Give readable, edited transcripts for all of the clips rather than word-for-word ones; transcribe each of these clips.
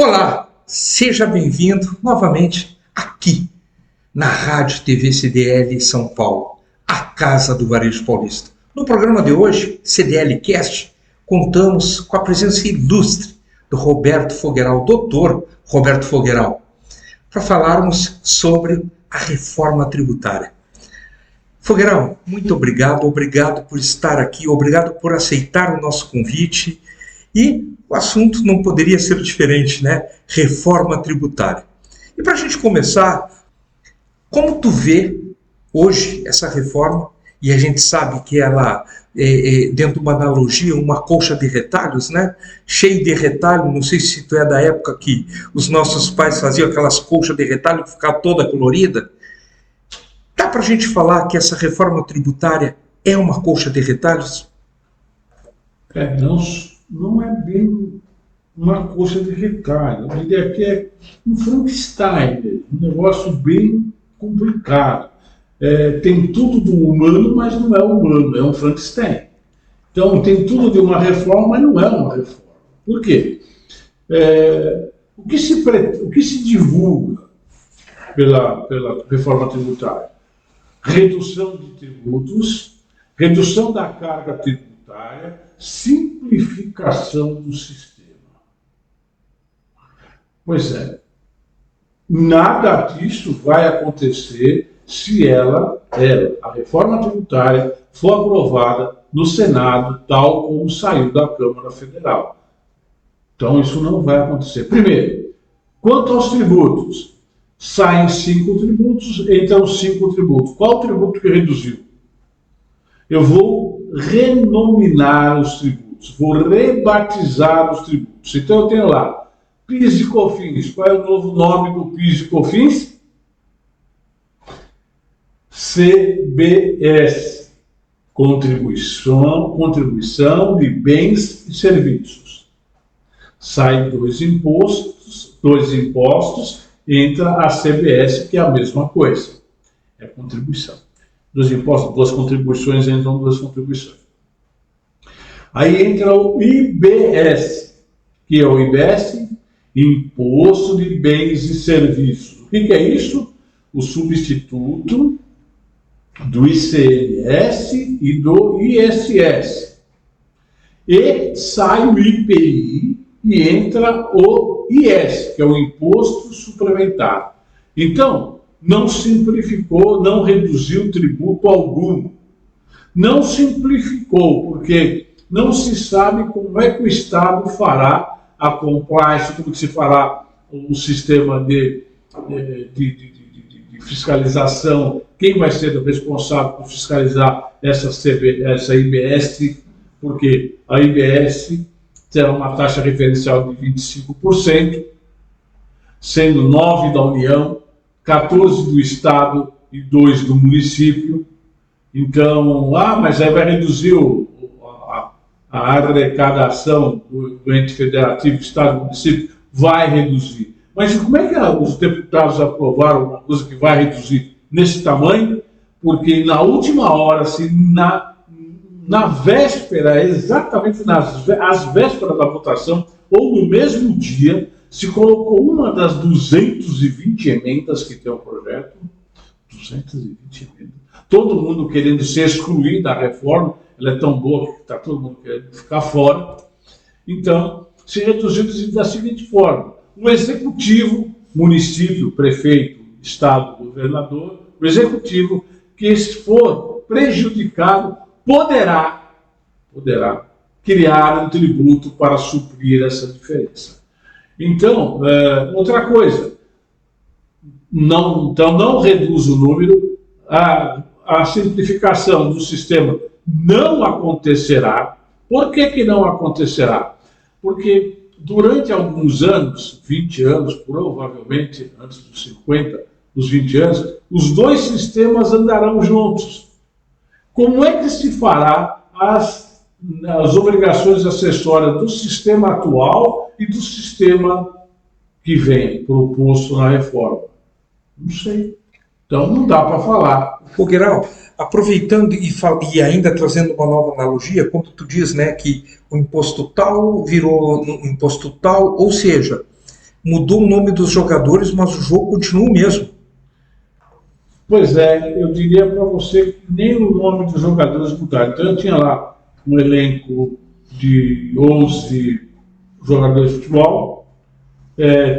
Olá, seja bem-vindo novamente aqui na Rádio TV CDL São Paulo, a casa do Varejo Paulista. No programa de hoje, CDL Cast, contamos com a presença ilustre do Roberto Fogueral, doutor Roberto Fogueral, para falarmos sobre a reforma tributária. Fogueral, muito obrigado por estar aqui, obrigado por aceitar o nosso convite. E o assunto não poderia ser diferente, né? Reforma tributária. E para a gente começar, como tu vê hoje essa reforma? E a gente sabe que ela, dentro de uma analogia, uma colcha de retalhos, né? Cheio de retalho. Não sei se tu é da época que os nossos pais faziam aquelas colchas de retalho que ficava toda colorida. Dá para a gente falar que essa reforma tributária é uma colcha de retalhos? Não é bem uma colcha de retalho. A ideia aqui é um Frankenstein, um negócio bem complicado. Tem tudo do humano, mas não é humano, é um Frankenstein. Então, tem tudo de uma reforma, mas não é uma reforma. Por quê? O que se divulga pela reforma tributária? Redução de tributos, redução da carga tributária, simplificação do sistema. Pois é, nada disso vai acontecer se a reforma tributária, for aprovada no Senado, tal como saiu da Câmara Federal. Então, isso não vai acontecer. Primeiro, quanto aos tributos, saem 5 tributos, entram 5 tributos. Qual tributo que reduziu? Eu vou renominar os tributos, vou rebatizar os tributos. Então eu tenho lá PIS e COFINS. Qual é o novo nome do PIS e COFINS? CBS, Contribuição de Bens e Serviços. Sai dois impostos, entra a CBS, que é a mesma coisa, é contribuição. Dos impostos, 2 contribuições, entram 2 contribuições. Aí entra o IBS, que é o IBS, Imposto de Bens e Serviços. O que é isso? O substituto do ICMS e do ISS. E sai o IPI e entra o IS, que é o Imposto Suplementar. Então, não simplificou, não reduziu tributo algum. Não simplificou, porque não se sabe como é que o Estado fará a compliance, como que se fará o sistema de fiscalização, quem vai ser o responsável por fiscalizar essa IBS, porque a IBS terá uma taxa referencial de 25%, sendo 9% da União, 14% do Estado e 2% do município. Então, mas aí vai reduzir a arrecadação do ente federativo, Estado e município? Vai reduzir. Mas como é que os deputados aprovaram uma coisa que vai reduzir nesse tamanho? Porque na última hora, na véspera, exatamente às vésperas da votação, ou no mesmo dia, se colocou uma das 220 emendas que tem o projeto, 220 emendas, todo mundo querendo ser excluído da reforma, ela é tão boa que está todo mundo querendo ficar fora. Então, se reduziu da seguinte forma: o executivo, município, prefeito, estado, governador, o executivo que for prejudicado poderá criar um tributo para suprir essa diferença. Então, outra coisa, não reduz o número, a simplificação do sistema não acontecerá. Por que não acontecerá? Porque durante alguns anos, 20 anos, provavelmente antes dos 50, dos 20 anos, os dois sistemas andarão juntos. Como é que se fará as obrigações acessórias do sistema atual e do sistema que vem proposto na reforma? Não sei. Então não dá para falar. Fogueral, aproveitando e ainda trazendo uma nova analogia, quando tu diz, né, que o imposto tal virou um imposto tal, ou seja, Mudou o nome dos jogadores, mas o jogo continua o mesmo. Pois é, eu diria para você que nem o nome dos jogadores mudaram. Então eu tinha lá um elenco de 11 jogadores de futebol,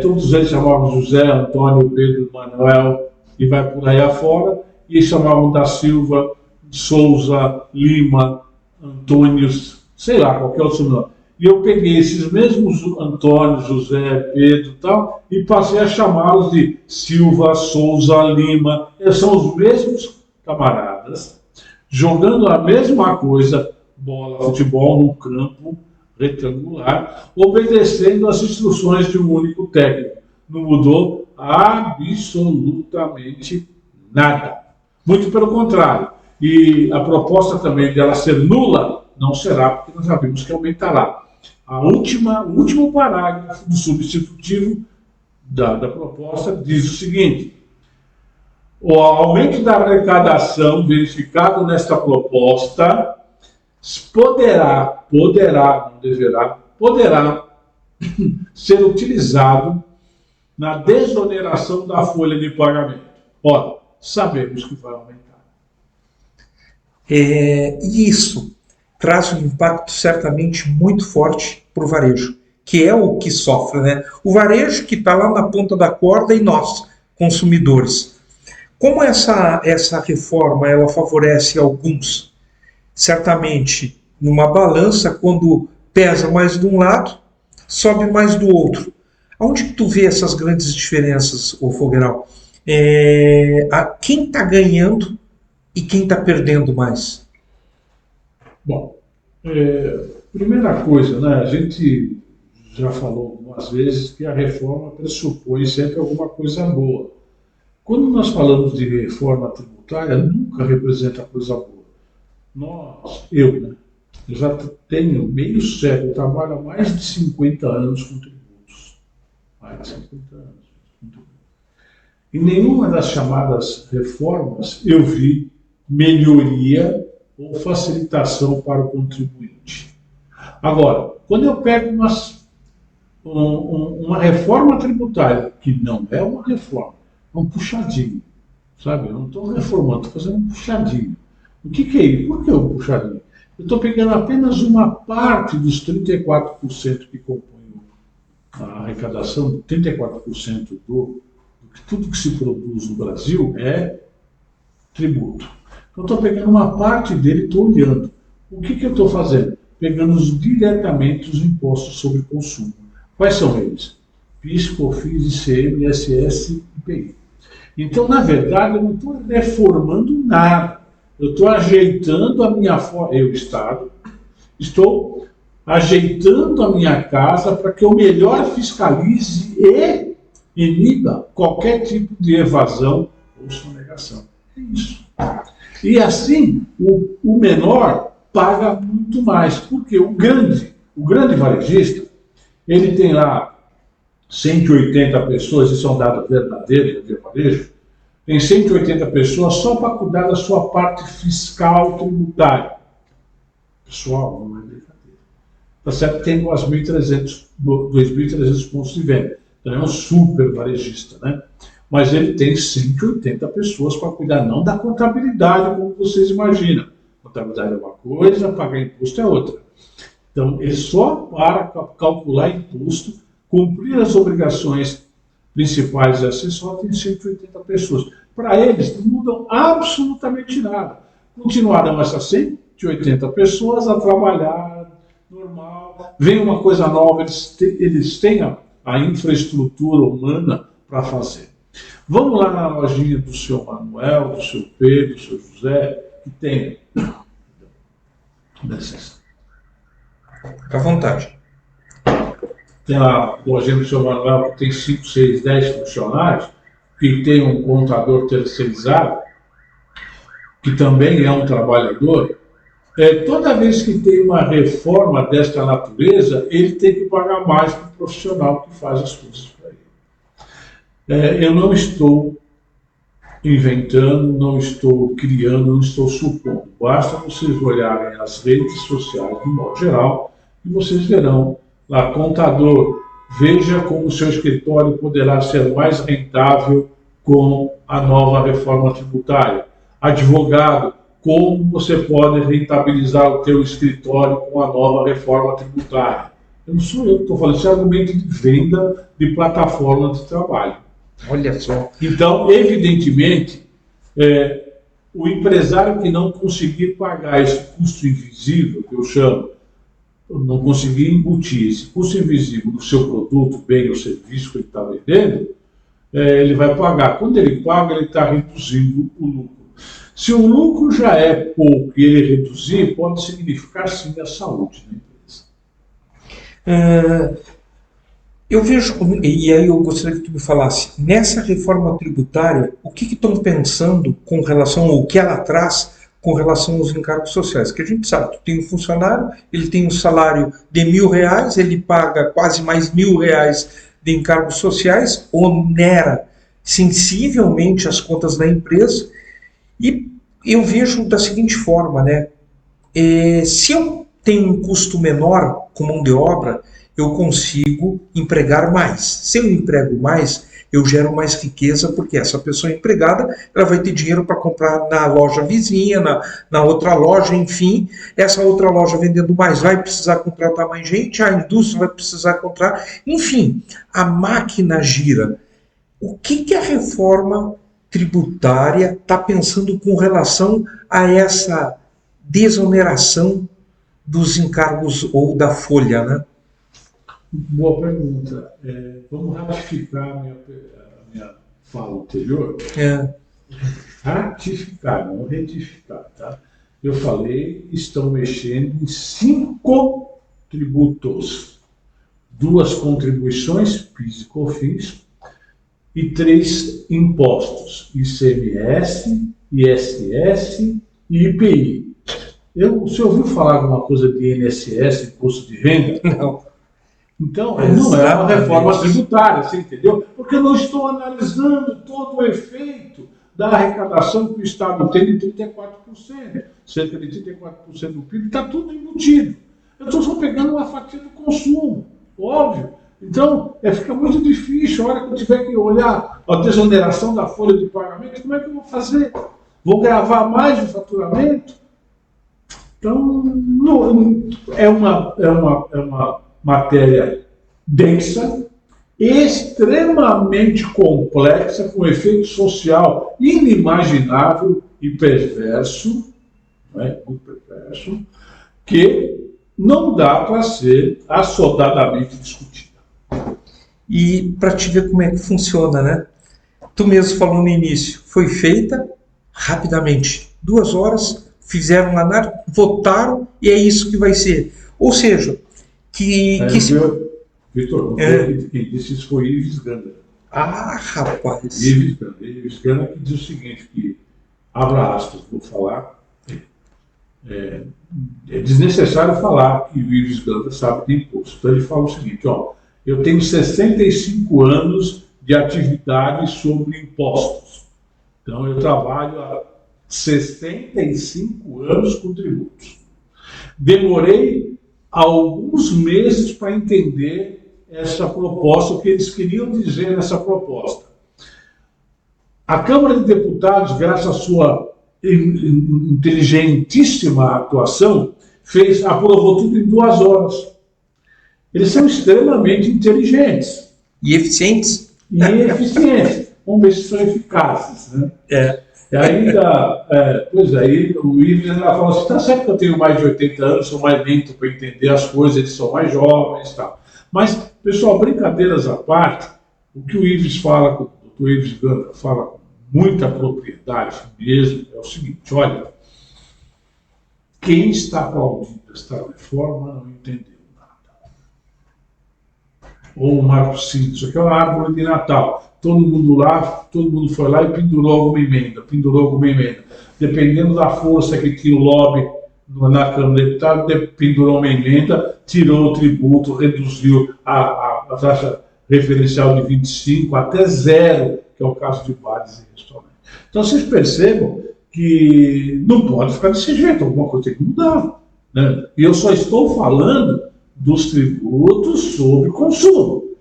todos eles chamavam José, Antônio, Pedro, Manuel e vai por aí afora, e chamavam da Silva, Souza, Lima, Antônios, sei lá, qualquer outro nome. E eu peguei esses mesmos Antônio, José, Pedro e tal, e passei a chamá-los de Silva, Souza, Lima. Eles são os mesmos camaradas, jogando a mesma coisa, bola, futebol, no campo retangular, obedecendo às instruções de um único técnico. Não mudou absolutamente nada. Muito pelo contrário. E a proposta também dela ser nula não será, porque nós já vimos que aumentará. O último parágrafo do substitutivo da proposta diz o seguinte: o aumento da arrecadação verificado nesta proposta poderá, não deverá, poderá ser utilizado na desoneração da folha de pagamento. Ora, sabemos que vai aumentar. E isso traz um impacto certamente muito forte para o varejo, que é o que sofre, né? O varejo que está lá na ponta da corda e nós, consumidores. Como essa reforma ela favorece alguns? Certamente, numa balança, quando pesa mais de um lado, sobe mais do outro. Onde que tu vê essas grandes diferenças, ô Fogueral? Quem está ganhando e quem está perdendo mais? Bom, primeira coisa, né, a gente já falou algumas vezes que a reforma pressupõe sempre alguma coisa boa. Quando nós falamos de reforma tributária, nunca representa coisa boa. Eu já tenho meio século, eu trabalho há mais de 50 anos com tributos. Mais de 50 anos. Em nenhuma das chamadas reformas eu vi melhoria ou facilitação para o contribuinte. Agora, quando eu pego uma reforma tributária, que não é uma reforma, é um puxadinho, sabe? Eu não estou reformando, estou fazendo um puxadinho. O que é isso? Por que um puxadinho? Eu estou pegando apenas uma parte dos 34% que compõem a arrecadação, 34% tudo que se produz no Brasil é tributo. Então, estou pegando uma parte dele e estou olhando. O que eu estou fazendo? Pegando diretamente os impostos sobre consumo. Quais são eles? PIS, COFINS, ICM, ISS e IPI. Então, na verdade, eu não estou reformando nada. Eu estou ajeitando a minha forma, Estado, estou ajeitando a minha casa para que eu melhor fiscalize e iniba qualquer tipo de evasão ou sonegação. É isso. E assim, o menor paga muito mais, porque o grande varejista, ele tem lá 180 pessoas, isso é um dado verdadeiro de varejo, tem 180 pessoas só para cuidar da sua parte fiscal tributária. Pessoal, não é brincadeira. Tá certo que tem 2.300 pontos de venda. Então é um super varejista, né? Mas ele tem 180 pessoas para cuidar, não da contabilidade, como vocês imaginam. Contabilidade é uma coisa, pagar imposto é outra. Então, ele só para calcular imposto, cumprir as obrigações principais e acessórias, tem 180 pessoas. Para eles, não mudam absolutamente nada. Continuarão essas 180 pessoas a trabalhar normal. Vem uma coisa nova, eles têm a infraestrutura humana para fazer. Vamos lá na lojinha do seu Manuel, do seu Pedro, do seu José, que tem. Fica à vontade. Tem a lojinha do seu Manuel que tem 5, 6, 10 funcionários, que tem um contador terceirizado, que também é um trabalhador. Toda vez que tem uma reforma desta natureza, ele tem que pagar mais para o profissional que faz as coisas para ele. Eu não estou inventando, não estou criando, não estou supondo. Basta vocês olharem as redes sociais, de modo geral, e vocês verão lá contador veja como o seu escritório poderá ser mais rentável com a nova reforma tributária. Advogado, como você pode rentabilizar o seu escritório com a nova reforma tributária? Eu não sou eu que estou falando, isso é argumento de venda de plataforma de trabalho. Olha só. Então, evidentemente, o empresário que não conseguir pagar esse custo invisível, que eu chamo, não conseguir embutir esse custo invisível do seu produto, bem ou serviço que ele está vendendo, ele vai pagar. Quando ele paga, ele está reduzindo o lucro. Se o lucro já é pouco e ele reduzir, pode significar sim a saúde da empresa. Eu vejo, e aí eu gostaria que tu me falasse, nessa reforma tributária, o que estão pensando com relação ao que ela traz com relação aos encargos sociais? Que a gente sabe, tu tem um funcionário, ele tem um salário de R$1.000, ele paga quase mais R$1.000 de encargos sociais, onera sensivelmente as contas da empresa, e eu vejo da seguinte forma, né? Se eu tenho um custo menor com mão de obra, eu consigo empregar mais. Se eu emprego mais, eu gero mais riqueza, porque essa pessoa empregada, ela vai ter dinheiro para comprar na loja vizinha, na outra loja, enfim. Essa outra loja vendendo mais vai precisar contratar mais gente, a indústria vai precisar contratar. Enfim, a máquina gira. O que a reforma tributária está pensando com relação a essa desoneração dos encargos ou da folha, né? Boa pergunta. Vamos ratificar a minha fala anterior. Ratificar, não retificar, tá? Eu falei, estão mexendo em 5 tributos. 2 contribuições, PIS e COFINS, e 3 impostos, ICMS, ISS e IPI. Você ouviu falar alguma coisa de INSS, Imposto de Renda? Não. Então, não é uma reforma tributária, você entendeu? Porque eu não estou analisando todo o efeito da arrecadação que o Estado tem de 34%. Cerca de 34% do PIB, está tudo embutido. Eu estou só pegando uma fatia do consumo, óbvio. Então, fica muito difícil, a hora que eu tiver que olhar a desoneração da folha de pagamento, como é que eu vou fazer? Vou gravar mais o faturamento? Então, é uma matéria densa, extremamente complexa, com efeito social inimaginável e perverso, muito perverso, que não dá para ser assodadamente discutida. E para te ver como é que funciona, né? Tu mesmo falou no início, foi feita rapidamente. 2 horas, fizeram uma análise, votaram e é isso que vai ser. Ou seja, Vitor, quem disse isso foi Ives Gandra. Ah, rapaz! Ives Gandra que diz o seguinte, que, abra aspas, vou falar, é desnecessário falar que o Ives Gandra sabe de imposto. Então ele fala o seguinte, eu tenho 65 anos de atividade sobre impostos. Então eu trabalho há 65 anos com tributos. Demorei alguns meses para entender essa proposta, o que eles queriam dizer nessa proposta. A Câmara de Deputados, graças à sua inteligentíssima atuação, aprovou tudo em 2 horas. Eles são extremamente inteligentes. E eficientes. Vamos ver se são eficazes, né? E ainda, aí o Ives fala assim, tá certo que eu tenho mais de 80 anos, sou mais lento para entender as coisas, eles são mais jovens e tal. Mas, pessoal, brincadeiras à parte, o que o Ives fala, o Ives Gandra fala com muita propriedade mesmo, é o seguinte, olha, quem está aplaudindo esta reforma não entendeu nada. Ou o Marcos Cid, isso aqui é uma árvore de Natal. Todo mundo foi lá e pendurou alguma emenda. Dependendo da força que tinha o lobby na Câmara de Deputados, pendurou uma emenda, tirou o tributo, reduziu a taxa referencial de 25 até 0, que é o caso de bares e restaurantes. Então vocês percebam que não pode ficar desse jeito, alguma coisa tem que mudar, né? E eu só estou falando dos tributos sobre consumo.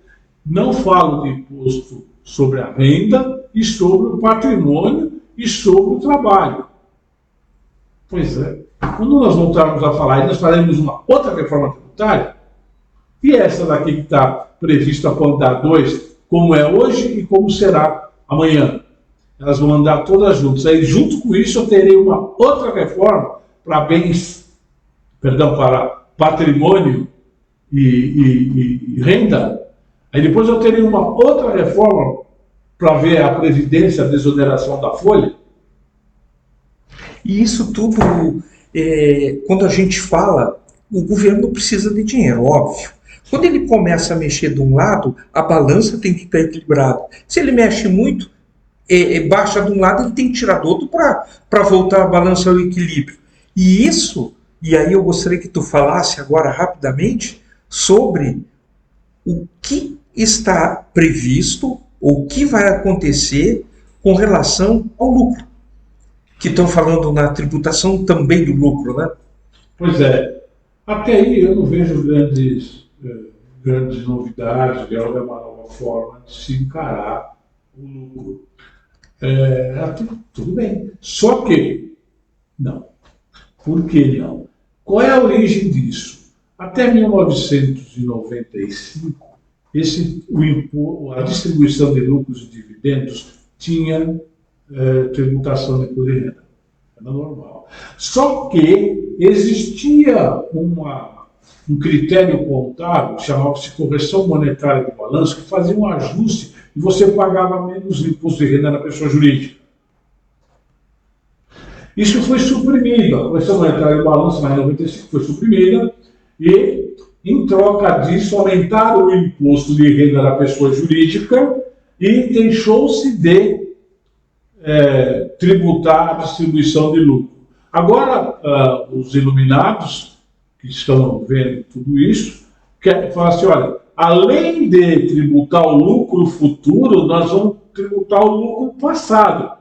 Não falo de imposto sobre a renda e sobre o patrimônio e sobre o trabalho. Pois é. Quando nós voltarmos a falar, e nós faremos uma outra reforma tributária, e essa daqui que está prevista para andar 2, como é hoje e como será amanhã. Elas vão andar todas juntas. Aí, junto com isso, eu terei uma outra reforma para para patrimônio e renda. Aí depois eu terei uma outra reforma para ver a previdência, a desoneração da folha. E isso tudo, quando a gente fala, o governo precisa de dinheiro, óbvio. Quando ele começa a mexer de um lado, a balança tem que estar equilibrada. Se ele mexe muito, baixa de um lado, ele tem que tirar do outro para voltar a balança ao equilíbrio. E isso, e aí eu gostaria que tu falasse agora rapidamente sobre o que está previsto, ou o que vai acontecer com relação ao lucro. Que estão falando na tributação também do lucro, né? Pois é. Até aí eu não vejo grandes novidades, é uma nova forma de se encarar o lucro. Tudo bem. Só que, não. Por que não? Qual é a origem disso? Até 1995, a distribuição de lucros e dividendos tinha tributação de imposto de renda. Era normal. Só que existia um critério contábil, chamava-se correção monetária do balanço, que fazia um ajuste e você pagava menos imposto de renda na pessoa jurídica. Isso foi suprimido. A correção monetária do balanço, em 95, foi suprimida e, em troca disso, aumentaram o imposto de renda da pessoa jurídica e deixou-se de tributar a distribuição de lucro. Agora, os iluminados, que estão vendo tudo isso, falam assim, olha, além de tributar o lucro futuro, nós vamos tributar o lucro passado.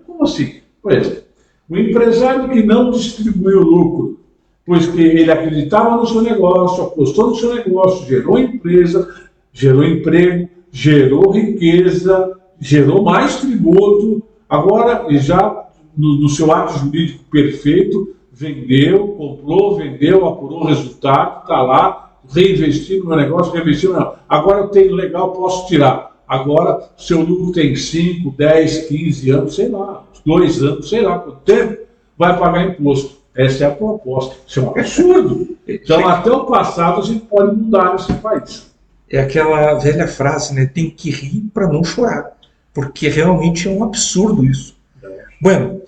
Como assim? Pois, o empresário que não distribuiu o lucro, pois que ele acreditava no seu negócio, apostou no seu negócio, gerou empresa, gerou emprego, gerou riqueza, gerou mais tributo, agora, já no seu ato jurídico perfeito, vendeu, comprou, vendeu, apurou o resultado, está lá, reinvestiu no meu negócio, reinvestiu no meu negócio. Agora eu tenho legal, posso tirar. Agora, seu lucro tem 5, 10, 15 anos, sei lá, 2 anos, sei lá quanto tempo, vai pagar imposto. Essa é a proposta. Isso é um absurdo. Então, até o passado, a gente pode mudar nesse país. É aquela velha frase, né? Tem que rir para não chorar. Porque realmente é um absurdo isso. Bueno,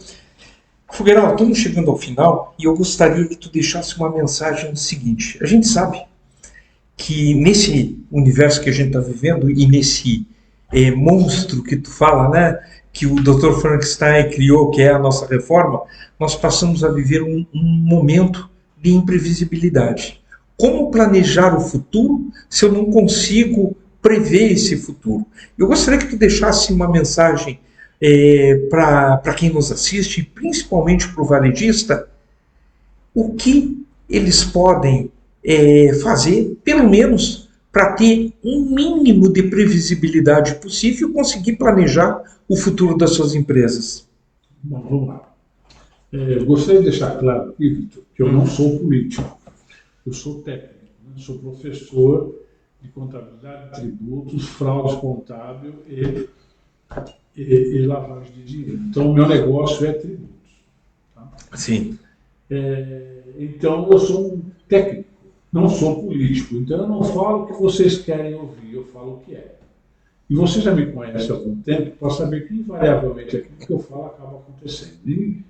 Figueiredo, estamos chegando ao final e eu gostaria que tu deixasse uma mensagem seguinte. A gente sabe que nesse universo que a gente está vivendo e nesse monstro que tu fala, né, que o Dr. Frankenstein criou, que é a nossa reforma, nós passamos a viver um momento de imprevisibilidade. Como planejar o futuro se eu não consigo prever esse futuro? Eu gostaria que tu deixasse uma mensagem para quem nos assiste, principalmente para o varejista, o que eles podem fazer, pelo menos, para ter um mínimo de previsibilidade possível e conseguir planejar o futuro das suas empresas. Bom, vamos lá. Eu gostaria de deixar claro aqui, Vitor, que eu não sou político, eu sou técnico, né? Sou professor de contabilidade, tributos, fraude contábil e lavagem de dinheiro. Então, o meu negócio é tributos. Tá? Sim. Então, eu sou um técnico, não sou político. Então, eu não falo o que vocês querem ouvir, eu falo o que é. E você já me conhece há algum tempo, pode saber que, invariavelmente, aquilo que eu falo acaba acontecendo. E,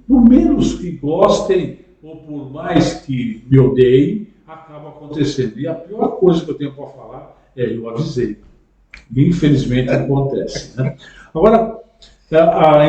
por menos que gostem, ou por mais que me odeiem, acaba acontecendo. E a pior coisa que eu tenho para falar é eu avisei. Infelizmente acontece. Né? Agora,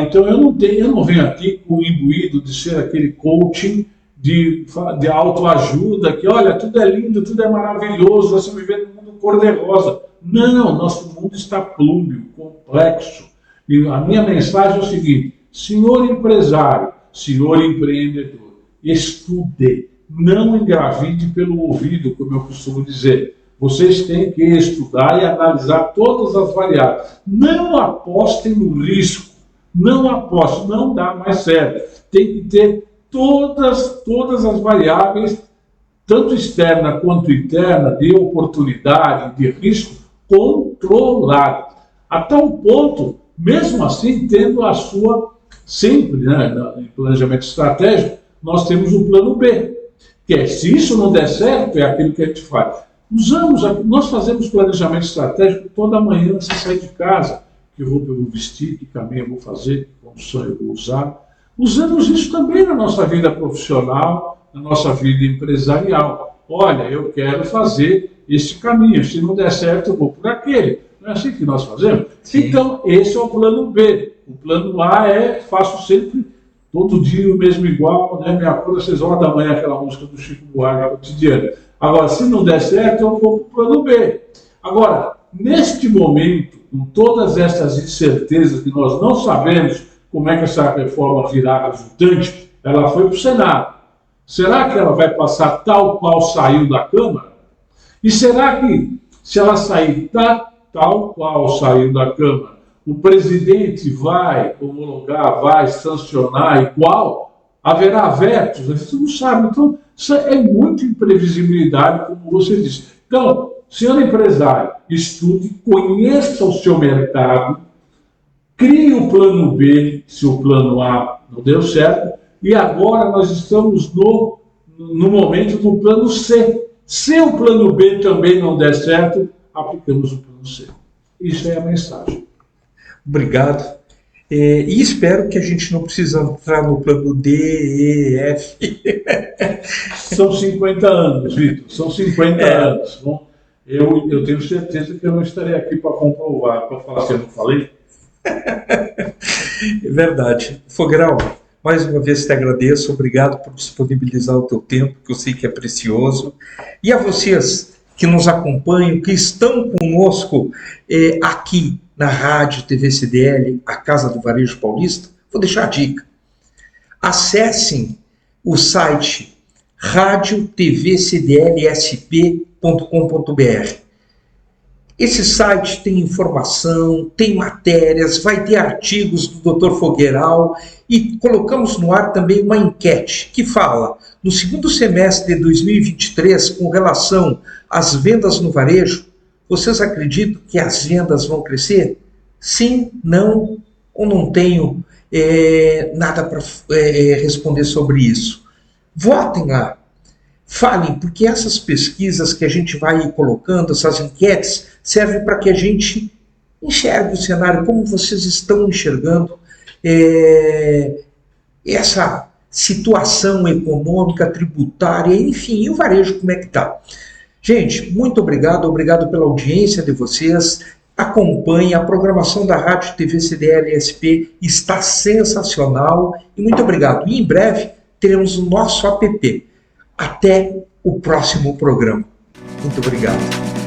então eu não venho aqui com o imbuído de ser aquele coaching de autoajuda, que olha, tudo é lindo, tudo é maravilhoso, nós estamos vivendo num mundo cor-de-rosa. Não, nosso mundo está plúmbio, complexo. E a minha mensagem é o seguinte: senhor empresário, senhor empreendedor, estude, não engravide pelo ouvido, como eu costumo dizer. Vocês têm que estudar e analisar todas as variáveis. Não apostem no risco. Não apostem, não dá mais certo. Tem que ter todas as variáveis, tanto externa quanto interna, de oportunidade, de risco, controladas. A tal ponto, mesmo assim, tendo a sua, sempre, né, em planejamento estratégico, nós temos um plano B, que é, se isso não der certo, é aquilo que a gente faz. Nós fazemos planejamento estratégico toda manhã antes de sair de casa. Que roupa eu vou vestir, que caminho eu vou fazer, que condição eu vou usar. Usamos isso também na nossa vida profissional, na nossa vida empresarial. Olha, eu quero fazer esse caminho, se não der certo eu vou por aquele. Não é assim que nós fazemos? Sim. Então, esse é o plano B. O plano A é, faço sempre, todo dia o mesmo igual, né? Me acordo às 6 horas da manhã, aquela música do Chico Buarque cotidiana. Agora, se não der certo, eu vou para o plano B. Agora, neste momento, com todas essas incertezas que nós não sabemos como é que essa reforma virá resultante, ela foi para o Senado. Será que ela vai passar tal qual saiu da Câmara? E será que, se ela sair tal qual saiu da Câmara, o presidente vai homologar, vai sancionar igual? Haverá vetos? A gente não sabe. Então, isso é muita imprevisibilidade, como você disse. Então, senhor empresário, estude, conheça o seu mercado, crie o plano B, se o plano A não deu certo, e agora nós estamos no momento do plano C. Se o plano B também não der certo, aplicamos o plano C. Isso é a mensagem. Obrigado. E espero que a gente não precise entrar no plano D, E, F. São 50 anos, Vitor, são 50 anos. Bom, eu tenho certeza que eu não estarei aqui para comprovar, para falar que eu não falei. É verdade. Fogueral, mais uma vez te agradeço, obrigado por disponibilizar o teu tempo, que eu sei que é precioso. E a vocês que nos acompanham, que estão conosco aqui na Rádio TV CDL, a Casa do Varejo Paulista, vou deixar a dica. Acessem o site radiotvcdlsp.com.br. Esse site tem informação, tem matérias, vai ter artigos do Dr. Fogueral e colocamos no ar também uma enquete que fala, no segundo semestre de 2023, com relação às vendas no varejo, vocês acreditam que as vendas vão crescer? Sim, não, ou não tenho nada para responder sobre isso? Votem lá, falem, porque essas pesquisas que a gente vai colocando, essas enquetes, servem para que a gente enxergue o cenário, como vocês estão enxergando essa situação econômica, tributária, enfim, e o varejo como é que está. Gente, muito obrigado pela audiência de vocês. Acompanhe a programação da Rádio TV CDL SP, está sensacional e muito obrigado. E em breve teremos o nosso app. Até o próximo programa. Muito obrigado.